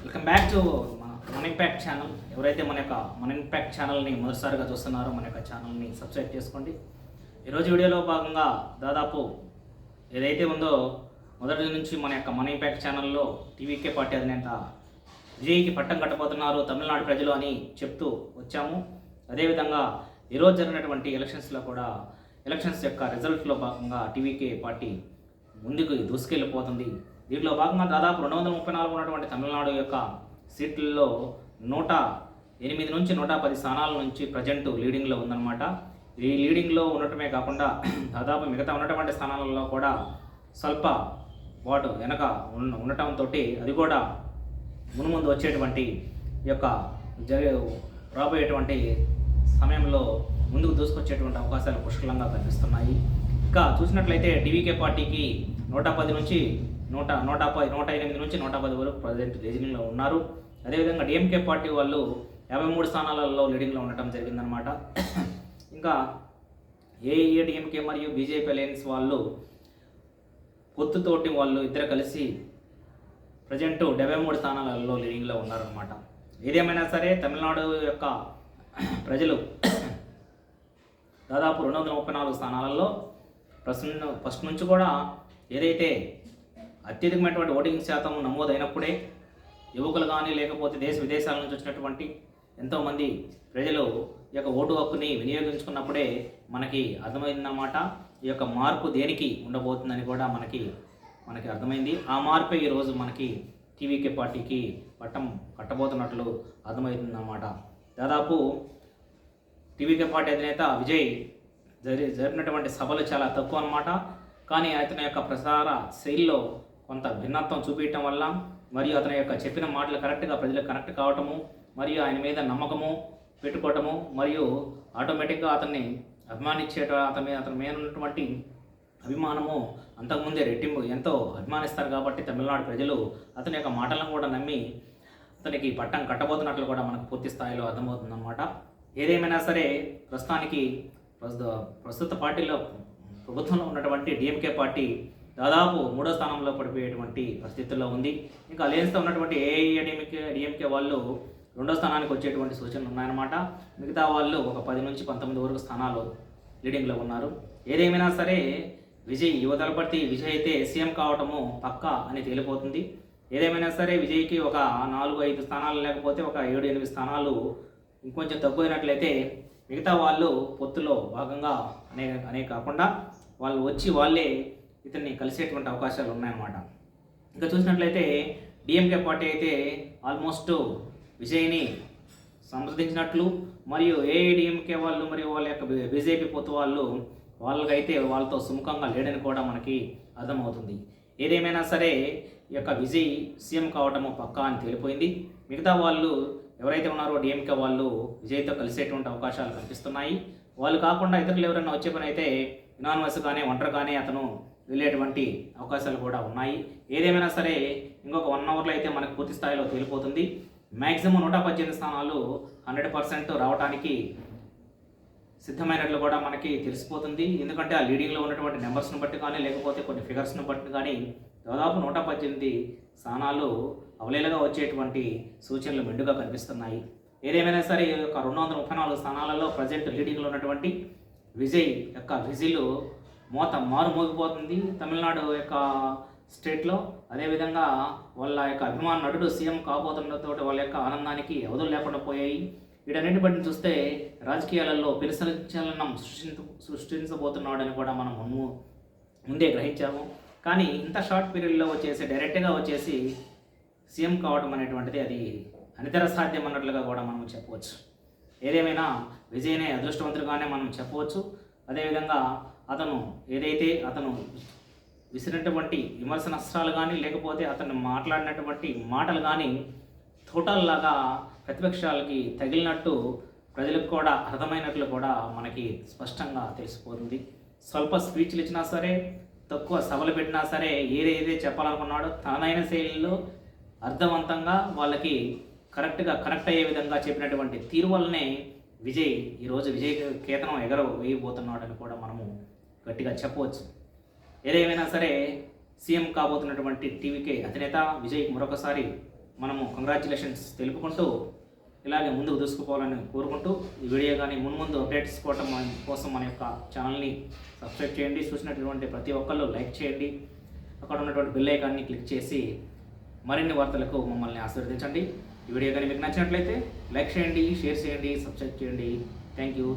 Welcome back to మన impact channel. ఎవరైతే మన ఇంపాక్ట్ ఛానల్ని మొదటిసారిగా చూస్తున్నారో మన యొక్క ఛానల్ని సబ్స్క్రైబ్ చేసుకోండి. ఈరోజు వీడియోలో భాగంగా దాదాపు ఏదైతే ఉందో మొదటి నుంచి మన ఇంపాక్ట్ ఛానల్లో టీవీకే పార్టీ అధినేత విజయ్కి పట్టం కట్టబోతున్నారు తమిళనాడు ప్రజలు అని చెప్తూ వచ్చాము. అదేవిధంగా ఈరోజు జరిగినటువంటి ఎలక్షన్స్లో కూడా ఎలక్షన్స్ యొక్క రిజల్ట్లో భాగంగా టీవీకే పార్టీ ముందుకు దూసుకెళ్ళిపోతుంది. దీంట్లో భాగంగా దాదాపు 234 ఉన్నటువంటి తమిళనాడు యొక్క సీట్లలో 108 నుంచి 110 స్థానాల నుంచి ప్రజెంట్ లీడింగ్లో ఉందన్నమాట. ఈ లీడింగ్లో ఉండటమే కాకుండా దాదాపు మిగతా ఉన్నటువంటి స్థానాలలో కూడా స్వల్ప వాటు వెనక ఉండటంతో అది కూడా మున్ముందు వచ్చేటువంటి యొక్క రాబోయేటువంటి సమయంలో ముందుకు దూసుకొచ్చేటువంటి అవకాశాలు పుష్కలంగా కనిపిస్తున్నాయి. ఇంకా చూసినట్లయితే టీవీకే పార్టీకి 110 నుంచి 108 నుంచి 110 వరకు ప్రజెంట్ లీడింగ్లో ఉన్నారు. అదేవిధంగా డిఎంకే పార్టీ వాళ్ళు 53 స్థానాలలో లీడింగ్లో ఉండటం జరిగిందనమాట. ఇంకా ఏఐఏడిఎంకే మరియు బీజేపీ అలయన్స్ వాళ్ళు పొత్తుతోటి వాళ్ళు ఇద్దరు కలిసి ప్రజెంట్ 73 స్థానాలలో లీడింగ్లో ఉన్నారనమాట. ఏదేమైనా సరే తమిళనాడు యొక్క ప్రజలు దాదాపు 234 స్థానాలలో ఫస్ట్ నుంచి కూడా ఏదైతే అత్యధికమైనటువంటి ఓటింగ్ శాతం నమోదైనప్పుడే యువకులు కానీ లేకపోతే దేశ విదేశాల నుంచి వచ్చినటువంటి ఎంతోమంది ప్రజలు ఈ యొక్క ఓటు హక్కుని వినియోగించుకున్నప్పుడే మనకి అర్థమైందన్నమాట. ఈ యొక్క మార్పు దేనికి ఉండబోతుందని కూడా మనకి అర్థమైంది. ఆ మార్పే ఈరోజు మనకి టీవీకే పార్టీకి పట్టం కట్టబోతున్నట్లు అర్థమవుతుందన్నమాట. దాదాపు టీవీకే పార్టీ అధినేత విజయ్ జరిపినటువంటి సభలు చాలా తక్కువ అన్నమాట. కానీ అతని యొక్క ప్రసార శైలిలో కొంత భిన్నత్వం చూపించడం వల్ల మరియు అతని యొక్క చెప్పిన మాటలు కరెక్ట్గా ప్రజలకు కనెక్ట్ కావటము మరియు ఆయన మీద నమ్మకము పెట్టుకోవటము మరియు ఆటోమేటిక్గా అతన్ని అతని మీద ఉన్నటువంటి అభిమానము అంతకుముందే రెట్టింపు ఎంతో అభిమానిస్తారు కాబట్టి తమిళనాడు ప్రజలు అతని యొక్క మాటలను కూడా నమ్మి అతనికి పట్టం కట్టబోతున్నట్లు కూడా మనకు పూర్తి స్థాయిలో అర్థమవుతుందన్నమాట. ఏదేమైనా సరే ప్రస్తుతానికి ప్రస్తుత పార్టీలో ప్రభుత్వంలో ఉన్నటువంటి డిఎంకే పార్టీ దాదాపు 3వ స్థానంలో పడిపోయేటువంటి పరిస్థితుల్లో ఉంది. ఇంకా అలయన్స్తో ఉన్నటువంటి ఏఐఏడిఎంకే వాళ్ళు 2వ స్థానానికి వచ్చేటువంటి సూచనలు ఉన్నాయన్నమాట. మిగతా వాళ్ళు ఒక 10 నుంచి 19 వరకు స్థానాలు లీడింగ్లో ఉన్నారు. ఏదేమైనా సరే యువతలపర్తి విజయ్ అయితే సీఎం కావటము పక్కా అని తేలిపోతుంది. ఏదేమైనా సరే విజయ్కి ఒక 4-5 స్థానాలు లేకపోతే ఒక 7-8 స్థానాలు ఇంకొంచెం తక్కువైనట్లయితే మిగతా వాళ్ళు పొత్తులో భాగంగా అనే కాకుండా వాళ్ళు వచ్చి వాళ్ళే ఇతన్ని కలిసేటువంటి అవకాశాలు ఉన్నాయన్నమాట. ఇంకా చూసినట్లయితే డిఎంకే పార్టీ అయితే ఆల్మోస్ట్ విజయ్ని సంప్రదించినట్లు మరియు ఏఐడిఎంకే వాళ్ళు మరియు వాళ్ళ యొక్క బీజేపీ పొత్తు వాళ్ళకైతే వాళ్ళతో సుముఖంగా లేడని కూడా మనకి అర్థమవుతుంది. ఏదేమైనా సరే ఈ యొక్క విజయ్ సీఎం కావటము పక్కా అని తేలిపోయింది. మిగతా వాళ్ళు ఎవరైతే ఉన్నారో డిఎంకే వాళ్ళు విజయ్తో కలిసేటువంటి అవకాశాలు కనిపిస్తున్నాయి. వాళ్ళు కాకుండా ఇతరులు ఎవరైనా వచ్చే పని అయితే యునానిమస్గానే ఒంటరిగానే అతను వెళ్ళేటువంటి అవకాశాలు కూడా ఉన్నాయి. ఏదేమైనా సరే ఇంకొక 1 అవర్లో అయితే మనకు పూర్తి స్థాయిలో తేలిపోతుంది. మ్యాక్సిమం 118 స్థానాలు 100% రావడానికి సిద్ధమైనట్లు కూడా మనకి తెలిసిపోతుంది. ఎందుకంటే ఆ లీడింగ్లో ఉన్నటువంటి నెంబర్స్ను బట్టి కానీ లేకపోతే కొన్ని ఫిగర్స్ను బట్టి కానీ దాదాపు 118 స్థానాలు అవలేలుగా వచ్చేటువంటి సూచనలు మెండుగా కనిపిస్తున్నాయి. ఏదేమైనా సరే ఈ యొక్క 234 స్థానాలలో ప్రజెంట్ లీడింగ్లో ఉన్నటువంటి విజయ్ యొక్క విజిల్ మారుమోగిపోతుంది తమిళనాడు యొక్క స్టేట్లో. అదేవిధంగా వాళ్ళ యొక్క అభిమాన నటుడు సీఎం కాబోతుండతో వాళ్ళ యొక్క ఆనందానికి అవధులు లేకుండా పోయాయి. వీటన్నిటి బట్టి చూస్తే రాజకీయాలలో పెనుసంచలనం సృష్టించబోతున్నాడని కూడా మనం ముందే గ్రహించాము. కానీ ఇంత షార్ట్ పీరియడ్లో డైరెక్ట్గా వచ్చేసి సీఎం కావడం అనేటువంటిది అది అనితర సాధ్యం అన్నట్లుగా కూడా మనం చెప్పవచ్చు. ఏదేమైనా విజయ్నే అదృష్టవంతులుగానే మనం చెప్పవచ్చు. అదేవిధంగా అతను విసిరినటువంటి విమర్శనాస్త్రాలు కానీ లేకపోతే అతను మాట్లాడినటువంటి మాటలు కానీ తోటల్లాగా ప్రతిపక్షాలకి తగిలినట్టు ప్రజలకు కూడా అర్థమైనట్లు కూడా మనకి స్పష్టంగా తెలిసిపోతుంది. స్వల్ప స్పీచ్లు ఇచ్చినా సరే తక్కువ సభలు పెట్టినా సరే ఏదైతే చెప్పాలనుకున్నాడో తనదైన శైలిలో అర్థవంతంగా వాళ్ళకి కరెక్ట్గా కనెక్ట్ అయ్యే విధంగా చెప్పినటువంటి తీరు వల్లనే ఈరోజు విజయ్ కేతనం వేయబోతున్నాడని కూడా మనము గట్టిగా చెప్పవచ్చు. ఏదేమైనా సరే సీఎం కాబోతున్నటువంటి టీవీకే అధినేత విజయ్కి మరొకసారి మనము కంగ్రాచులేషన్స్ తెలుపుకుంటూ ఇలాగే ముందుకు దూసుకుపోవాలని కోరుకుంటూ ఈ వీడియో కానీ ముందు అప్డేట్స్ కోసం మన యొక్క ఛానల్ని సబ్స్క్రైబ్ చేయండి. చూసినటువంటి ప్రతి ఒక్కళ్ళు లైక్ చేయండి. అక్కడ ఉన్నటువంటి బెల్ ఐకాన్ని క్లిక్ చేసి మరిన్ని వార్తలకు మమ్మల్ని ఆశీర్వదించండి. ఈ వీడియో కానీ మీకు నచ్చినట్లయితే లైక్ చేయండి, షేర్ చేయండి, సబ్స్క్రైబ్ చేయండి. Thank you.